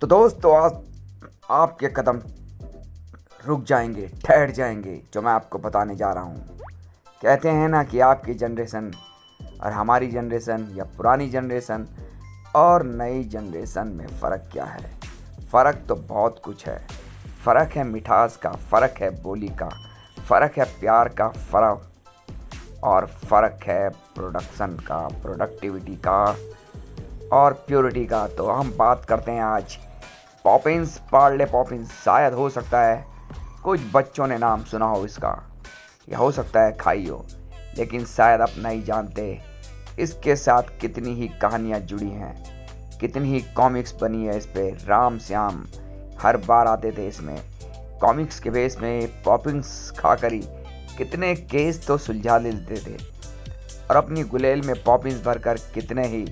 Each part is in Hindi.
तो दोस्तों आज आपके कदम रुक जाएंगे, ठहर जाएंगे जो मैं आपको बताने जा रहा हूँ। कहते हैं ना कि आपकी जनरेशन और हमारी जनरेशन या पुरानी जनरेशन और नई जनरेशन में फ़र्क क्या है। फ़र्क तो बहुत कुछ है। फ़र्क है मिठास का, फ़र्क है बोली का, फ़र्क है प्यार का, फ़र्क और फ़र्क है प्रोडक्शन का, प्रोडक्टिविटी का और प्योरिटी का। तो हम बात करते हैं आज पॉपिंस, पार्ले पॉपिंस। शायद हो सकता है कुछ बच्चों ने नाम सुना हो इसका, या हो सकता है खाई हो, लेकिन शायद आप नहीं जानते इसके साथ कितनी ही कहानियाँ जुड़ी हैं, कितनी ही कॉमिक्स बनी है इस पे। राम श्याम हर बार आते थे इसमें कॉमिक्स के बेस में। पॉपिंस खाकर ही कितने केस तो सुलझा लेते थे और अपनी गुलेल में पॉपिंस भरकर कितने ही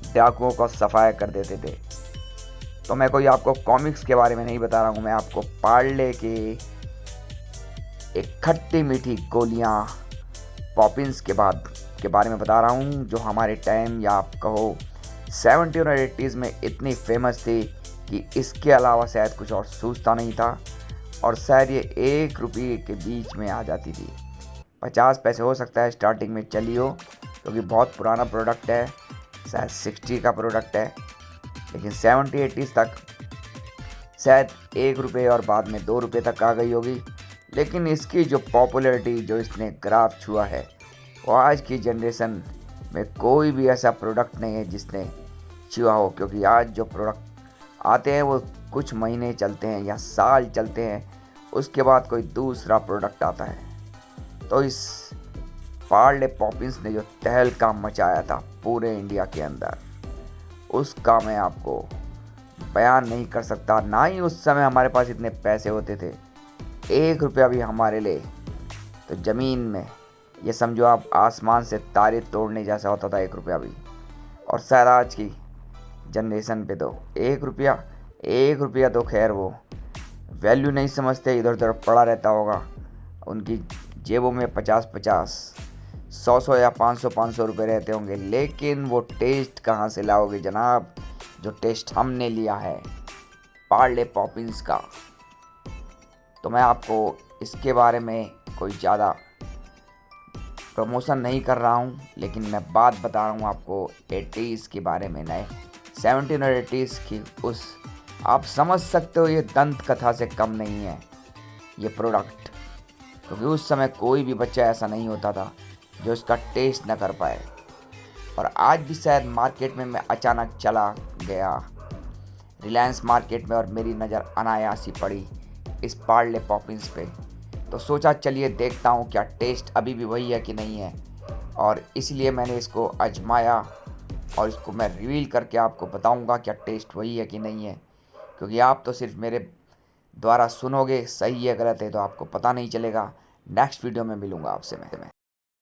डाकुओं को सफाया कर देते थे। तो मैं कोई आपको कॉमिक्स के बारे में नहीं बता रहा हूँ, मैं आपको पार्ले के एक खट्टी मीठी गोलियाँ पॉपिंस के बारे में बता रहा हूँ, जो हमारे टाइम या आप कहो 70 और 80s में इतनी फेमस थी कि इसके अलावा शायद कुछ और सूझता नहीं था। और शायद ये 1 रुपये के बीच में आ जाती थी। 50 पैसे हो सकता है स्टार्टिंग में चली हो, क्योंकि बहुत पुराना प्रोडक्ट है, शायद 60 का प्रोडक्ट है, लेकिन 70-80s तक शायद 1 रुपये और बाद में 2 रुपये तक आ गई होगी। लेकिन इसकी जो पॉपुलैरिटी, जो इसने ग्राफ छुआ है, वो आज की जनरेशन में कोई भी ऐसा प्रोडक्ट नहीं है जिसने छुआ हो। क्योंकि आज जो प्रोडक्ट आते हैं वो कुछ महीने चलते हैं या साल चलते हैं, उसके बाद कोई दूसरा प्रोडक्ट आता है। तो इस पार्ले पॉपिंस ने जो तहलका मचाया था पूरे इंडिया के अंदर, उसका मैं आपको बयान नहीं कर सकता। ना ही उस समय हमारे पास इतने पैसे होते थे। 1 रुपया भी हमारे लिए तो ज़मीन में, ये समझो आप आसमान से तारे तोड़ने जैसा होता था 1 रुपया भी। और शायद आज की जनरेशन पे तो 1 रुपया तो खैर वो वैल्यू नहीं समझते, इधर उधर पड़ा रहता होगा। उनकी जेबों में 50-50, 100 या 500 रुपये रहते होंगे। लेकिन वो टेस्ट कहाँ से लाओगे जनाब, जो टेस्ट हमने लिया है पार्ले पॉपिंस का। तो मैं आपको इसके बारे में कोई ज़्यादा प्रमोशन नहीं कर रहा हूँ, लेकिन मैं बात बता रहा हूँ आपको 80s के बारे में। नए 70 और 80s की उस, आप समझ सकते हो ये दंत कथा से कम नहीं है ये प्रोडक्ट। क्योंकि उस समय कोई भी बच्चा ऐसा नहीं होता था जो इसका टेस्ट न कर पाए। और आज भी शायद मार्केट में मैं अचानक चला गया रिलायंस मार्केट में और मेरी नज़र अनायास ही पड़ी इस पार्ले पॉपिंस पे। तो सोचा चलिए देखता हूँ क्या टेस्ट अभी भी वही है कि नहीं है, और इसलिए मैंने इसको आजमाया और इसको मैं रिवील करके आपको बताऊँगा क्या टेस्ट वही है कि नहीं है। क्योंकि आप तो सिर्फ मेरे द्वारा सुनोगे, सही है गलत है तो आपको पता नहीं चलेगा। नेक्स्ट वीडियो में मिलूँगा आपसे मैं।